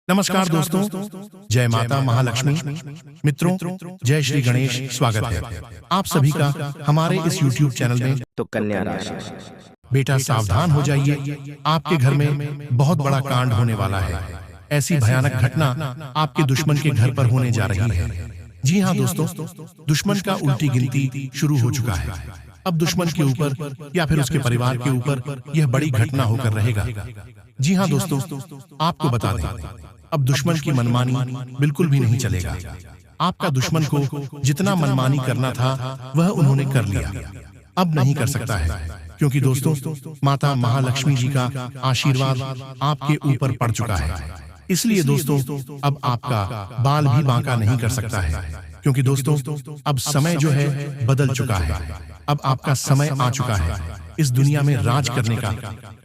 नमस्कार दोस्तों, जय माता महालक्ष्मी। मित्रों, जय श्री गणेश। स्वागत है आप सभी का हमारे इस YouTube चैनल में। तो कन्या राशि। बेटा सावधान हो जाइए, आपके घर में बहुत बड़ा कांड होने वाला है। ऐसी भयानक घटना आपके दुश्मन के घर पर होने जा रही है। जी हाँ दोस्तों, दुश्मन का उल्टी गिनती शुरू हो चुका है। अब दुश्मन के ऊपर या फिर उसके परिवार के ऊपर यह बड़ी घटना होकर रहेगा। जी हाँ दोस्तों, आपको बता दें, अब दुश्मन की मनमानी बिल्कुल भी नहीं चलेगा। आपका दुश्मन को जितना मनमानी करना था वह उन्होंने कर लिया, अब नहीं कर सकता है, क्योंकि दोस्तों माता महालक्ष्मी जी का आशीर्वाद आपके ऊपर पड़ चुका है। इसलिए दोस्तों अब आपका बाल भी बांका नहीं कर सकता है, क्योंकि दोस्तों अब समय जो है बदल चुका है। अब आपका समय आ चुका है इस दुनिया में राज करने का।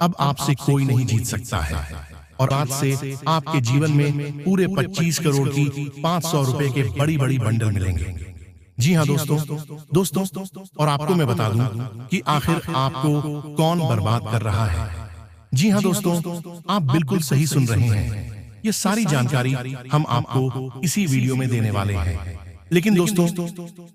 अब आपसे कोई नहीं जीत सकता है। और आज से आपके जीवन में पूरे 25 करोड़ की 500 रुपए के बड़ी बड़ी बंडल मिलेंगे। जी हाँ दोस्तों, और आपको मैं बता दूं कि आखिर आपको कौन बर्बाद कर रहा है। जी हाँ दोस्तों, आप बिल्कुल सही सुन रहे हैं। ये सारी जानकारी हम आपको इसी वीडियो में देने वाले हैं। लेकिन दोस्तों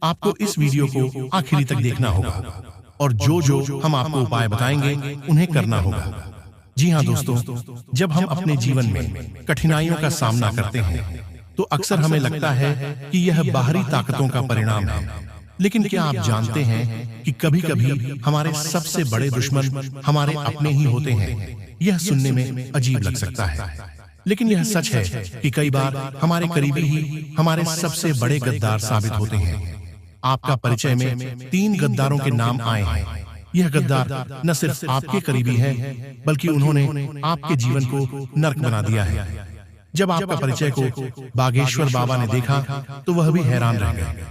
आपको इस वीडियो को आखिरी तक देखना होगा, और जो हम आपको उपाय बताएंगे उन्हें करना होगा। जी हाँ दोस्तों, जब हम अपने जीवन में कठिनाइयों का सामना करते हैं तो अक्सर हमें लगता है कि यह बाहरी ताकतों का परिणाम है। लेकिन क्या आप जानते हैं कि कभी-कभी हमारे सबसे बड़े दुश्मन हमारे अपने ही होते हैं। यह सुनने में अजीब लग सकता है, लेकिन यह सच है कि कई बार हमारे करीबी ही हमारे सबसे बड़े गद्दार साबित होते हैं। आपका परिचय में 3 गद्दारों के नाम आए हैं। यह गद्दार न सिर्फ आपके करीबी हैं, बल्कि उन्होंने आपके जीवन को नर्क बना दिया है। जब आपका परिचय को बागेश्वर बाबा ने देखा तो वह भी हैरान रह गए।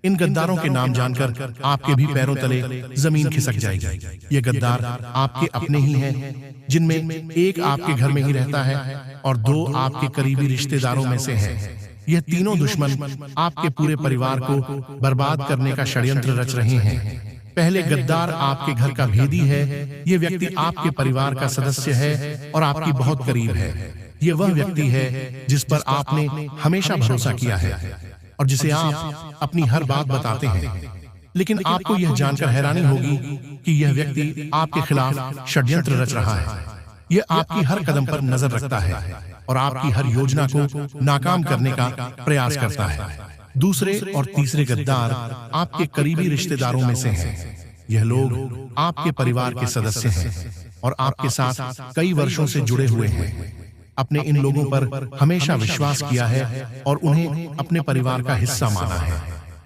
इन गद्दारों के नाम जानकर आपके भी पैरों तले जमीन खिसक जाएगी। ये गद्दार आपके अपने ही हैं, जिनमें एक आपके घर में ही रहता है और 2 आपके करीबी रिश्तेदारों में से है। यह तीनों दुश्मन आपके पूरे परिवार को बर्बाद करने का षड्यंत्र रच रहे हैं। पहले गद्दार आपके घर का भेदी है। ये व्यक्ति आपके परिवार का सदस्य है और आपकी बहुत करीब है। ये वह व्यक्ति है जिस पर आपने हमेशा भरोसा किया है और जिसे आप अपनी हर बात बताते हैं। लेकिन आपको यह जानकर हैरानी होगी कि यह व्यक्ति आपके खिलाफ षड्यंत्र रच रहा है। यह आपकी हर कदम पर नजर रखता है और आपकी हर योजना को नाकाम करने का प्रयास करता है। दूसरे और तीसरे गद्दार आपके करीबी रिश्तेदारों में से हैं। यह लोग आपके परिवार के सदस्य हैं और आपके साथ कई वर्षों से जुड़े हुए हैं। अपने इन लोगों पर हमेशा विश्वास किया है और उन्हें अपने परिवार का हिस्सा माना है।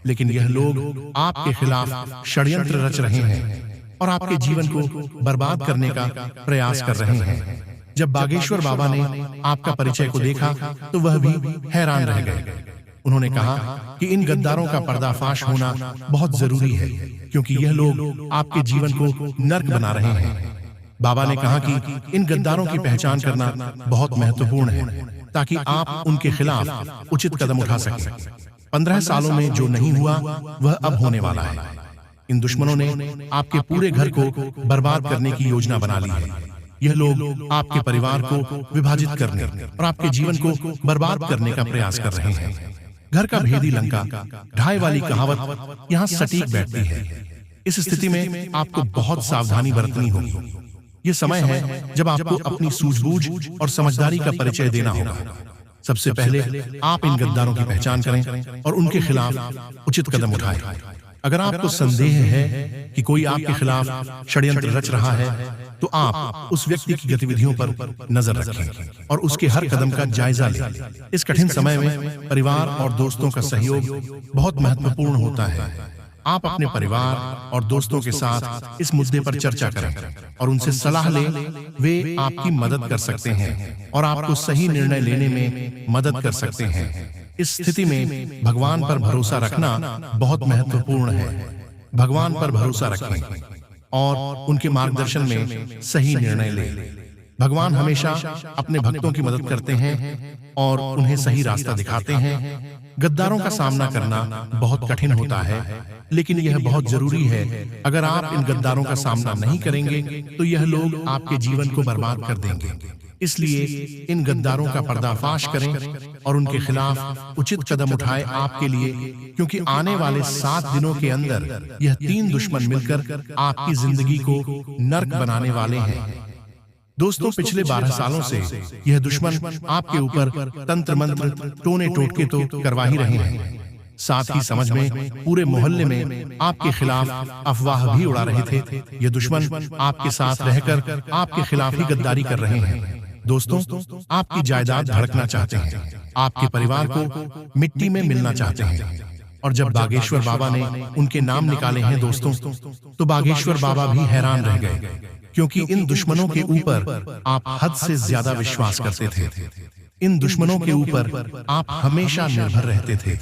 लेकिन यह लोग आपके खिलाफ षड्यंत्र रच रहे हैं और आपके जीवन को बर्बाद करने का प्रयास कर रहे हैं। जब बागेश्वर बाबा ने आपका परिचय को देखा तो वह भी हैरान रह गए। उन्होंने कहा कि इन गद्दारों का पर्दाफाश होना बहुत जरूरी है, क्योंकि यह लोग आपके जीवन को नर्क बना रहे हैं। बाबा ने कहा कि इन गद्दारों की पहचान करना बहुत महत्वपूर्ण है, ताकि आप उनके खिलाफ उचित कदम उठा सकें। 15 सालों में जो नहीं हुआ वह अब होने वाला है। इन दुश्मनों ने आपके पूरे घर को बर्बाद करने की योजना बना ली है। यह लोग आपके परिवार को विभाजित करने और आपके जीवन को बर्बाद करने का प्रयास कर रहे हैं। घर का भेदी लंका, ढाई वाली कहावत यहाँ सटीक बैठती है। इस स्थिति में आपको बहुत सावधानी बरतनी होगी। ये समय है जब आपको अपनी सूझबूझ और समझदारी का परिचय देना होगा। सबसे पहले आप इन गद्दारों की पहचान करें और उनके खिलाफ उचित कदम उठाएं। अगर आपको संदेह है कि कोई आपके खिलाफ षड्यंत्र रच रहा है, तो आप उस व्यक्ति की गतिविधियों पर नजर रखें और उसके हर कदम का जायजा लें। इस कठिन समय में परिवार और दोस्तों का सहयोग बहुत महत्वपूर्ण होता है। आप अपने परिवार और दोस्तों के साथ इस मुद्दे पर चर्चा करें और उनसे सलाह लें। वे आपकी मदद कर सकते हैं और आपको सही निर्णय लेने में मदद कर सकते हैं। इस स्थिति में भगवान पर भरोसा रखना बहुत महत्वपूर्ण है। भगवान पर भरोसा रखें और उनके मार्गदर्शन में सही निर्णय लें। भगवान हमेशा अपने भक्तों की मदद करते हैं और उन्हें सही रास्ता दिखाते हैं। गद्दारों का सामना करना बहुत कठिन होता है, लेकिन यह बहुत जरूरी है। अगर आप इन गद्दारों का सामना नहीं करेंगे तो यह लोग आपके जीवन को बर्बाद कर देंगे। इसलिए इन गद्दारों का पर्दाफाश करें और उनके खिलाफ उचित कदम उठाए आपके लिए, क्योंकि आने वाले 7 दिनों के अंदर यह 3 दुश्मन मिलकर आपकी जिंदगी को नर्क बनाने वाले हैं। दोस्तों, पिछले 12 सालों से यह दुश्मन आपके ऊपर तंत्र मंत्र टोने टोटके तो करवा ही रहे हैं, साथ ही समझ में पूरे मोहल्ले में आपके खिलाफ अफवाह भी उड़ा रहे थे। ये दुश्मन आपके साथ रहकर आपके खिलाफ ही गद्दारी कर रहे हैं। दोस्तों, आपकी जायदाद भड़कना चाहते हैं, आपके परिवार को मिट्टी में मिलना चाहते हैं। और जब बागेश्वर बाबा ने उनके नाम निकाले हैं दोस्तों, तो बागेश्वर बाबा भी हैरान रह गए, क्योंकि इन दुश्मनों के ऊपर आप हद से ज्यादा विश्वास करते थे। इन दुश्मनों के ऊपर आप हमेशा निर्भर रहते थे,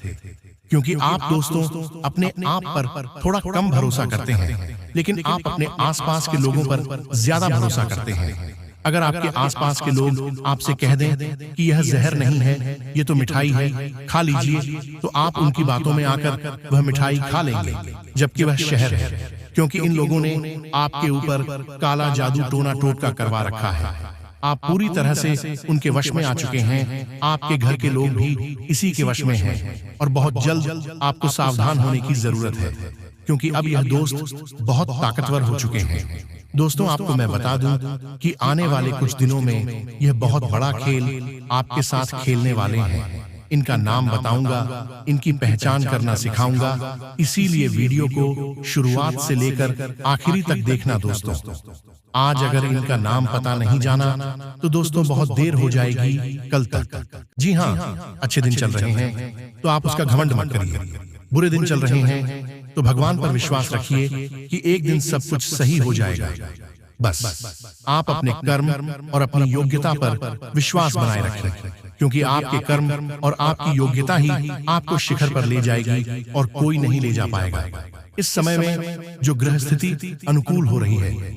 क्योंकि आप दोस्तों अपने आप पर थोड़ा कम भरोसा करते हैं, लेकिन आप अपने आसपास के लोगों पर ज्यादा भरोसा करते हैं। अगर आपके आसपास के लोग आपसे कह दें कि यह जहर नहीं है, ये तो मिठाई है, खा लीजिए, तो आप उनकी बातों में आकर वह मिठाई खा लेंगे, जबकि वह शहर है, क्योंकि इन लोगों ने आपके ऊपर काला जादू टोना टोटका करवा रखा है। आप पूरी तरह से उनके वश में आ चुके हैं। आपके घर के लोग भी इसी के वश में हैं, और बहुत जल्द आपको सावधान होने की जरूरत है, क्योंकि अब यह दोस्त बहुत ताकतवर हो चुके हैं। दोस्तों, आपको मैं बता दूं कि आने वाले कुछ दिनों में यह बहुत बड़ा खेल आपके साथ खेलने वाले हैं। इनका नाम बताऊंगा, इनकी पहचान करना सिखाऊंगा, इसीलिए वीडियो को शुरुआत से लेकर आखिरी तक देखना दोस्तों। आज अगर इनका नाम पता नहीं जाना तो दोस्तों बहुत देर हो जाएगी कल तक। जी हाँ, अच्छे दिन चल रहे हैं तो आप उसका घमंड मत करिए, बुरे दिन चल रहे हैं तो भगवान पर विश्वास रखिए कि एक दिन सब कुछ सही हो जाएगा। बस आप अपने कर्म और अपनी योग्यता पर विश्वास बनाए रखें, क्योंकि आपके कर्म और आपकी योग्यता ही आपको शिखर पर ले जाएगी और कोई नहीं ले जा पाएगा। इस समय में जो ग्रह स्थिति अनुकूल हो रही है,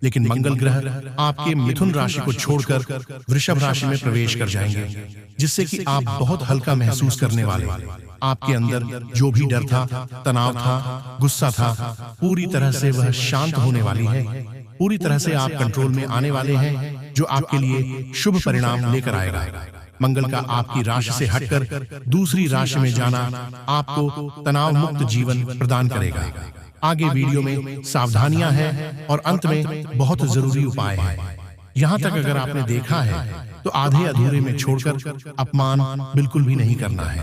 लेकिन मंगल ग्रह आपके मिथुन राशि को छोड़कर वृषभ राशि में प्रवेश कर जाएंगे, जिससे कि आप बहुत हल्का महसूस करने वाले। आपके अंदर जो भी डर था, तनाव था, गुस्सा था, पूरी तरह से वह शांत होने वाली है। पूरी तरह से आप कंट्रोल में आने वाले हैं, जो आपके लिए शुभ परिणाम लेकर आएगा। मंगल का आपकी राशि से हटकर दूसरी राशि में जाना आपको तनाव मुक्त जीवन प्रदान करेगा। आगे वीडियो में सावधानियां हैं और अंत में बहुत जरूरी उपाय हैं। यहाँ तक अगर आपने देखा है तो आधे अधूरे में छोड़कर अपमान बिल्कुल भी नहीं करना है।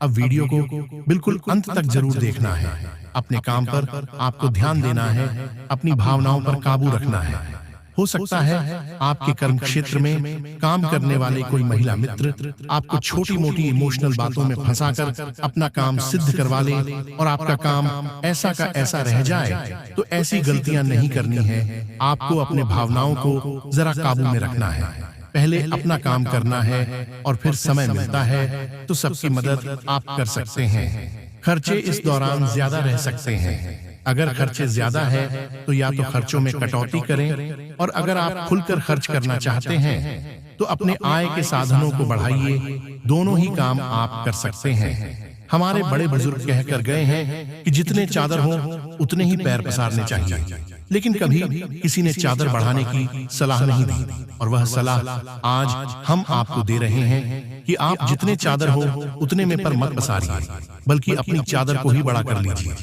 अब वीडियो को बिल्कुल अंत तक जरूर देखना है। अपने काम पर आपको ध्यान देना है, अपनी भावनाओं पर काबू रखना है। हो सकता है आपके कर्म क्षेत्र में काम करने वाले कोई महिला मित्र आपको छोटी मोटी इमोशनल बातों में फंसाकर अपना काम सिद्ध करवा ले और आपका काम ऐसा का ऐसा रह जाए। तो ऐसी गलतियां नहीं करनी है। आपको अपने भावनाओं को जरा काबू में रखना है। पहले अपना काम करना है और फिर समय मिलता है तो सबकी मदद आप कर सकते हैं। खर्चे इस दौरान ज्यादा रह सकते हैं। अगर खर्चे ज्यादा है तो या तो खर्चों में कटौती करें, और अगर आप खुलकर खर्च करना चाहते हैं तो अपने आय के साधनों को बढ़ाइए। दोनों ही काम आप कर सकते हैं। हमारे बड़े बुजुर्ग कहकर गए हैं कि जितने चादर हों उतने ही पैर पसारने चाहिए, लेकिन कभी किसी ने चादर बढ़ाने की सलाह नहीं दी, और वह सलाह आज हम आपको दे रहे हैं कि आप जितने चादर हो उतने में पर मत पसारिए, बल्कि अपनी चादर को ही बड़ा कर लीजिए,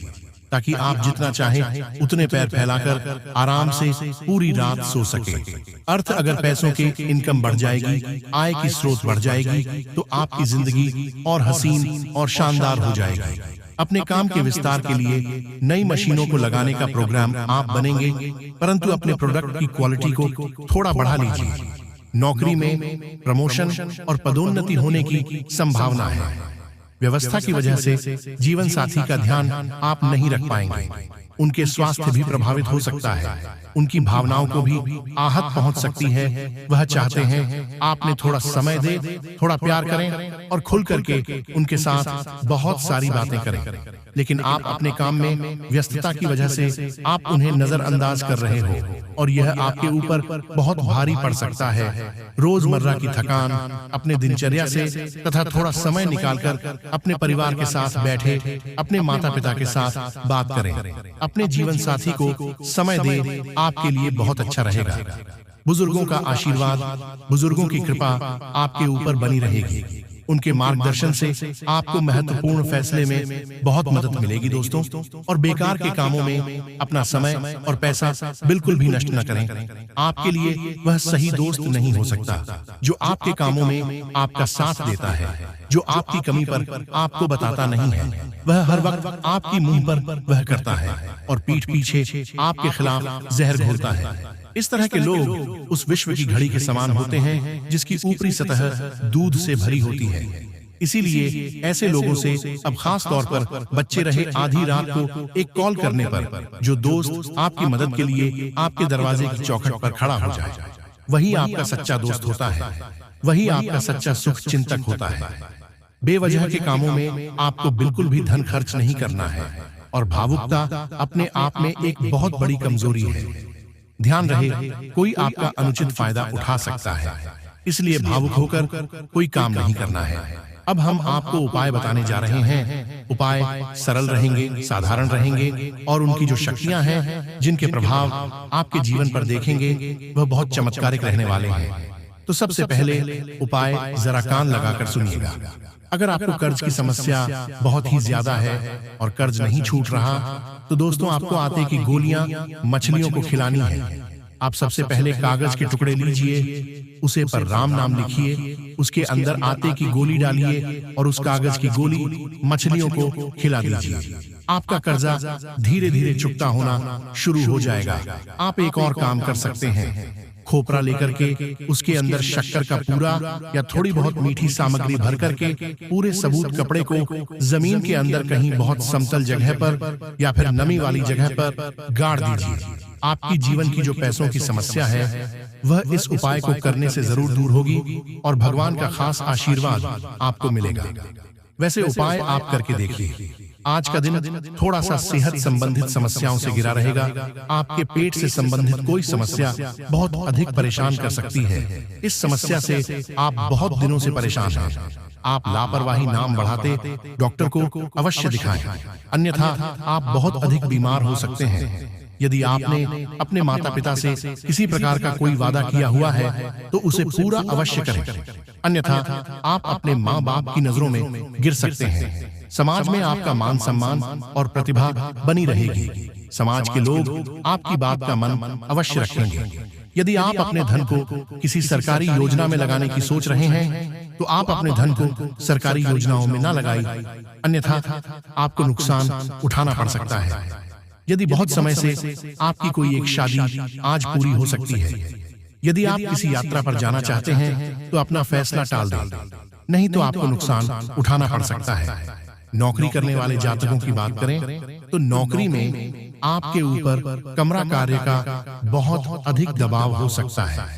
ताकि आप जितना चाहें उतने पैर फैलाकर आराम से पूरी रात सो सके। अर्थ, अगर पैसों की इनकम बढ़ जाएगी, आय की स्रोत बढ़ जाएगी, तो आपकी जिंदगी और हसीन और शानदार हो जाएगी। अपने काम के विस्तार के लिए नई मशीनों को लगाने का प्रोग्राम आप बनेंगे, परंतु अपने प्रोडक्ट की क्वालिटी को थोड़ा बढ़ा लीजिए। नौकरी में प्रमोशन और पदोन्नति होने की संभावना है। व्यवस्था की वजह से जीवन साथी का ध्यान आप नहीं रख पाएंगे। उनके स्वास्थ्य भी प्रभावित हो सकता है। उनकी भावनाओं को भी आहत पहुंच सकती है। वह चाहते हैं आपने थोड़ा समय दे, थोड़ा प्यार करें और खुल करके उनके साथ बहुत सारी बातें करें, लेकिन आप अपने काम में व्यस्तता की वजह से आप उन्हें नजरअंदाज कर रहे हो, और यह आपके ऊपर बहुत भारी पड़ सकता है। रोजमर्रा की थकान अपने दिनचर्या से तथा थोड़ा समय निकालकर अपने परिवार के साथ बैठे, अपने माता पिता के साथ बात करें, अपने जीवन साथी को समय दें, आपके लिए बहुत अच्छा रहेगा। बुजुर्गों का आशीर्वाद, बुजुर्गों की कृपा आपके ऊपर बनी रहेगी। उनके मार्गदर्शन से आपको महत्वपूर्ण फैसले में बहुत मदद मिलेगी दोस्तों। और बेकार के कामों में अपना समय और पैसा बिल्कुल भी नष्ट न करें। आपके लिए वह सही दोस्त नहीं हो सकता जो आपके कामों में आपका साथ देता है, जो आपकी कमी पर आपको बताता नहीं है। वह हर वक्त आपकी मुंह पर वह करता है और पीठ पीछे आपके खिलाफ जहर घोलता है। इस तरह के लोग उस विश्व की घड़ी के समान होते हैं जिसकी ऊपरी सतह दूध से भरी होती है। इसीलिए ऐसे लोगों से अब खास तौर पर बच्चे रहे आधी रात को एक कॉल करने पर जो दोस्त आपकी मदद के लिए आपके दरवाजे की चौखट पर खड़ा हो जाए, वही आपका सच्चा दोस्त होता है, वही आपका सच्चा सुख चिंतक होता है। बेवजह के कामों में आपको बिल्कुल भी धन खर्च नहीं करना है और भावुकता अपने आप में एक बहुत बड़ी कमजोरी है। ध्यान रहे, कोई आपका अनुचित फायदा उठा सकता है, इसलिए भावुक होकर कोई काम नहीं करना है। अब हम आपको उपाय बताने जा रहे हैं। उपाय सरल रहेंगे, साधारण रहेंगे और उनकी जो शक्तियां हैं, जिनके प्रभाव आपके जीवन पर देखेंगे, वह बहुत चमत्कारिक रहने वाले हैं। तो सबसे पहले उपाय जरा कान लगाकर सुनिएगा। अगर आपको कर्ज की समस्या बहुत ही ज्यादा है और कर्ज नहीं छूट रहा, तो दोस्तों आपको आटे की गोलियां मछलियों को खिलानी है। आप सबसे पहले कागज के टुकड़े लीजिए, उसे पर राम नाम लिखिए, उसके अंदर आटे की गोली डालिए और उस कागज की गोली मछलियों को खिला दीजिए। आपका कर्जा धीरे धीरे चुकता होना शुरू हो जाएगा। आप एक और काम कर सकते हैं, खोपरा लेकर के उसके अंदर शक्कर का पूरा या थोड़ी बहुत मीठी सामग्री भर करके पूरे सबूत कपड़े को जमीन के अंदर कहीं बहुत समतल जगह पर या फिर नमी वाली जगह पर गाड़ दीजिए। आपकी जीवन की जो पैसों की समस्या है वह इस उपाय को करने से जरूर दूर होगी और भगवान का खास आशीर्वाद आपको मिलेगा। वैसे उपाय आप करके देखिए। आज का दिन थोड़ा सा सेहत संबंधित समस्याओं से घिरा रहेगा। आपके पेट से संबंधित कोई समस्या बहुत अधिक परेशान कर सकती है। इस समस्या से आप बहुत दिनों से परेशान हैं। आप लापरवाही नाम बढ़ाते डॉक्टर को अवश्य दिखाएं, अन्यथा आप बहुत अधिक बीमार हो सकते हैं। यदि आपने अपने माता पिता से किसी प्रकार का कोई वादा किया हुआ है तो उसे पूरा अवश्य करें, अन्यथा आप अपने माँ बाप की नजरों में गिर सकते हैं। समाज में आपका मान सम्मान और प्रतिभा बनी रहेगी। समाज के लोग आपकी बात का मन अवश्य रखेंगे। यदि आप अपने धन को किसी सरकारी योजना में लगाने की सोच रहे हैं तो आप अपने धन को सरकारी योजनाओं में न लगाइए, अन्यथा आपको नुकसान उठाना पड़ सकता है। यदि बहुत समय से आपकी कोई एक शादी आज पूरी हो सकती है, यदि आप किसी यात्रा पर जाना चाहते हैं तो अपना फैसला टाल दें, नहीं तो आपको नुकसान उठाना पड़ सकता है। नौकरी करने वाले जातकों की बात करें तो नौकरी में आपके ऊपर कमरा कार्य का बहुत अधिक दबाव हो सकता है,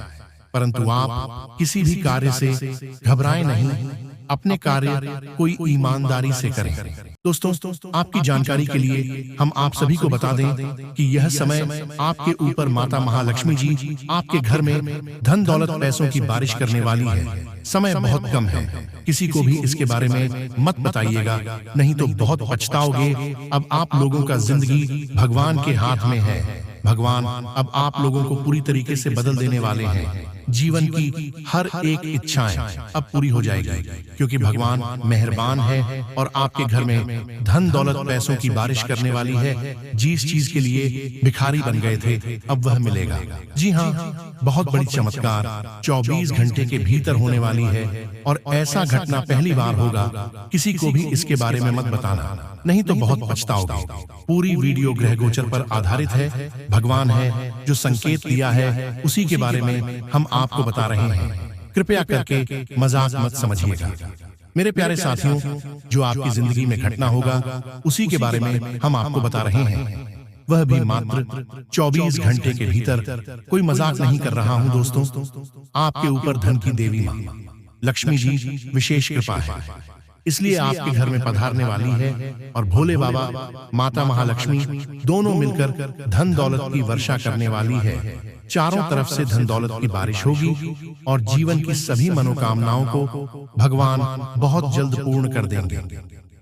परंतु आप किसी भी कार्य से घबराएं नहीं, अपने कार्य कोई ईमानदारी से करें। दोस्तों, आपकी जानकारी के लिए हम आप सभी को बता दें कि यह समय आपके ऊपर माता महालक्ष्मी जी आपके घर में धन दौलत पैसों की बारिश करने वाली है। समय बहुत कम है, किसी को भी इसके बारे में मत बताइएगा, नहीं तो बहुत पछताओगे। अब आप लोगों का जिंदगी भगवान के हाथ में है। भगवान अब आप लोगों को पूरी तरीके से बदल देने वाले हैं। जीवन की हर एक इच्छाएं अब पूरी हो जाएगी, क्योंकि भगवान मेहरबान है और आपके घर में धन दौलत पैसों की बारिश करने वाली है। जिस चीज के लिए भिखारी बन गए थे अब वह मिलेगा। जी हाँ, बहुत बड़ी चमत्कार 24 घंटे के भीतर होने वाली है और ऐसा घटना पहली बार होगा। किसी को भी इसके बारे में मत बताना, नहीं तो बहुत पछताओगे। पूरी वीडियो ग्रह गोचर पर आधारित है। भगवान है जो संकेत दिया है, उसी के बारे में हम आपको बता रहे हैं। कृपया करके मजाक मत समझिएगा। मेरे प्यारे साथियों, जो आपकी जिंदगी में घटना होगा उसी के बारे में हम आपको बता रहे हैं, वह भी मात्र 24 घंटे के भीतर। कोई मजाक नहीं कर रहा हूं दोस्तों। आपके ऊपर धन की देवी मां लक्ष्मी जी विशेष कृपा है, इसलिए आपके घर में पधारने वाली है और भोले बाबा माता महालक्ष्मी दोनों मिलकर धन दौलत की वर्षा करने वाली है। चारों तरफ से धन दौलत की बारिश होगी और जीवन की सभी मनोकामनाओं को भगवान बहुत जल्द पूर्ण कर देंगे।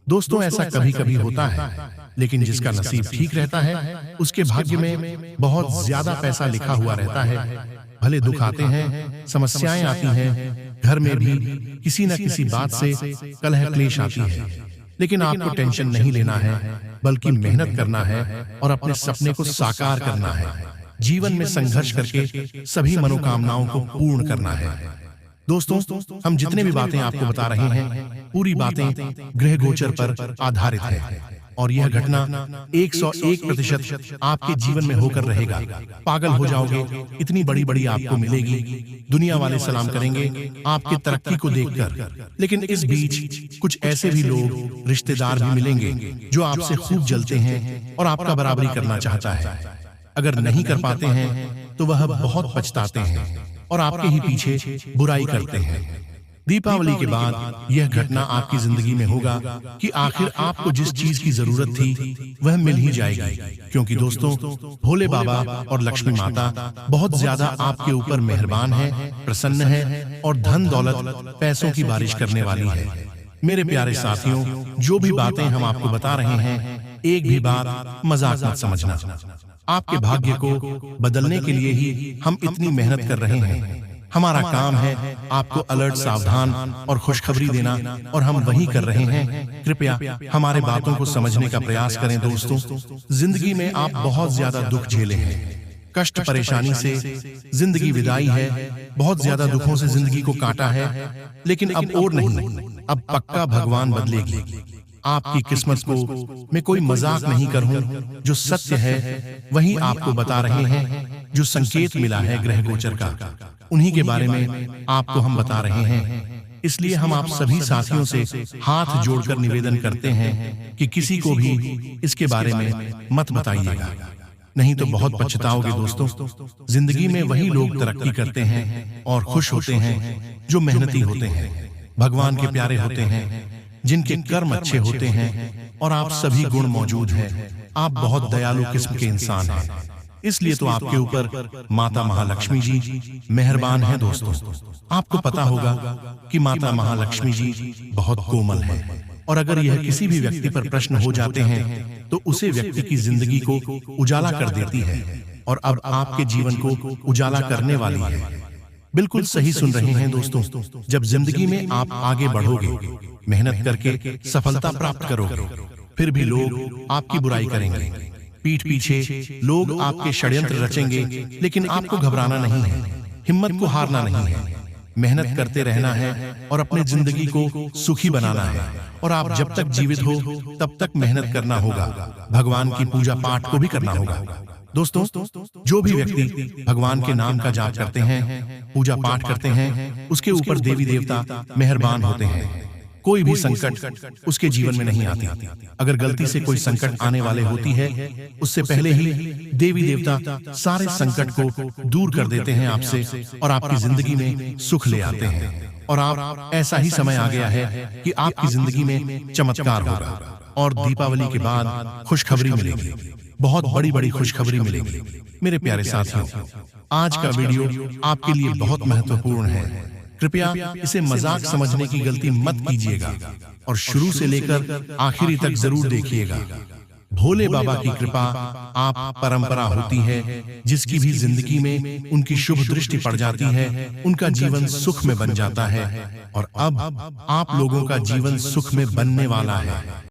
दोस्तों, ऐसा कभी कभी होता है, लेकिन जिसका नसीब ठीक रहता है उसके भाग्य में बहुत ज्यादा पैसा लिखा हुआ रहता है। भले दुख आते हैं, समस्याएं आती हैं, घर में भी किसी न किसी बात से कलह क्लेश आती है, लेकिन आपको टेंशन नहीं लेना है, बल्कि मेहनत करना है और अपने सपने को साकार करना है। जीवन में संघर्ष करके सभी मनोकामनाओं को पूर्ण करना है। दोस्तों, हम जितने भी बातें आपको बता रहे हैं, पूरी बातें ग्रह गोचर पर आधारित है और यह घटना 101% आपके जीवन में होकर रहेगा। पागल हो जाओगे, इतनी बड़ी बड़ी आपको मिलेगी, दुनिया वाले सलाम करेंगे आपकी तरक्की को देखकर। लेकिन इस बीच कुछ ऐसे भी लोग, रिश्तेदार भी मिलेंगे जो आपसे खूब जलते हैं और आपका बराबरी करना चाहता है। अगर नहीं कर पाते हैं तो वह बहुत पछताते हैं और आपके ही पीछे बुराई करते हैं। दीपावली के बाद यह घटना आपकी जिंदगी में होगा कि आखिर आपको जिस चीज की जरूरत थी वह मिल ही जाएगी, क्योंकि दोस्तों, भोले बाबा और लक्ष्मी माता बहुत ज्यादा आपके ऊपर मेहरबान है, प्रसन्न है और धन दौलत पैसों की बारिश करने वाली है। मेरे प्यारे साथियों, जो भी बातें हम आपको बता रहे हैं, एक भी बात मजाक मत समझना। आपके भाग्य को बदलने के लिए ही हम इतनी मेहनत कर रहे हैं। हमारा काम है आपको अलर्ट, सावधान और खुशखबरी देना, और हम वही कर रहे हैं। कृपया हमारे बातों को समझने का प्रयास करें। दोस्तों, जिंदगी में आप बहुत ज्यादा दुख झेले हैं, कष्ट परेशानी से जिंदगी विदाई है, बहुत ज्यादा दुखों से जिंदगी को काटा है, लेकिन अब और नहीं, अब पक्का भगवान बदलेगी आपकी किस्मत को। मैं कोई मजाक नहीं करूं, जो सत्य है वही आपको बता रहे हैं। जो संकेत मिला है ग्रह गोचर का, उन्हीं के बारे में आपको हम बता रहे हैं। इसलिए हम आप सभी साथियों से हाथ जोड़कर निवेदन करते हैं कि किसी को भी इसके बारे में मत बताइएगा, नहीं तो बहुत पछताओगे। दोस्तों, जिंदगी में वही लोग तरक्की करते हैं और खुश होते हैं जो मेहनती होते हैं, भगवान के प्यारे होते हैं, जिनके कर्म अच्छे होते हैं, और आप सभी गुण मौजूद हैं। आप बहुत दयालु किस्म के इंसान हैं, इसलिए तो आपके ऊपर माता महालक्ष्मी जी मेहरबान है। दोस्तों, आपको पता होगा कि माता महालक्ष्मी जी बहुत कोमल है, और अगर यह किसी भी व्यक्ति पर प्रश्न हो जाते हैं तो उसे व्यक्ति की जिंदगी को उजाला कर देती है, और अब आपके जीवन को उजाला करने वाली है। बिल्कुल सही सुन रहे हैं दोस्तों। जब जिंदगी में आप आगे बढ़ोगे, मेहनत करके सफलता प्राप्त करोगे, फिर भी लोग आपकी बुराई करेंगे, पीठ पीछे लोग आपके षड्यंत्र रचेंगे, लेकिन आपको घबराना नहीं है, हिम्मत को हारना नहीं है। मेहनत करते रहना है और अपने जिंदगी को सुखी बनाना है, और आप जब तक जीवित हो तब तक मेहनत करना होगा, भगवान की पूजा पाठ को भी करना होगा। दोस्तों, जो भी व्यक्ति भगवान के नाम का जाप करते हैं, पूजा पाठ करते हैं, उसके ऊपर देवी देवता मेहरबान होते हैं। कोई भी संकट उसके जीवन में नहीं आती। अगर गलती से कोई संकट आने वाले होती है, उससे पहले ही देवी देवता सारे संकट को दूर कर देते हैं आपसे, और आपकी जिंदगी में सुख ले आते हैं। और आप ऐसा ही समय आ गया है कि आपकी जिंदगी में चमत्कार होगा, और दीपावली के बाद खुशखबरी मिलेगी, बहुत बड़ी बड़ी खुशखबरी मिलेगी। मेरे प्यारे साथियों, आज का वीडियो आपके लिए बहुत महत्वपूर्ण है। कृपया इसे मजाक समझने की गलती मत कीजिएगा, और शुरू से लेकर आखिरी तक जरूर देखिएगा। भोले बाबा की कृपा आप परंपरा होती है, जिसकी भी जिंदगी में उनकी शुभ दृष्टि पड़ जाती है, उनका जीवन सुख में बन जाता है, और अब आप लोगों का जीवन सुख में बनने वाला है।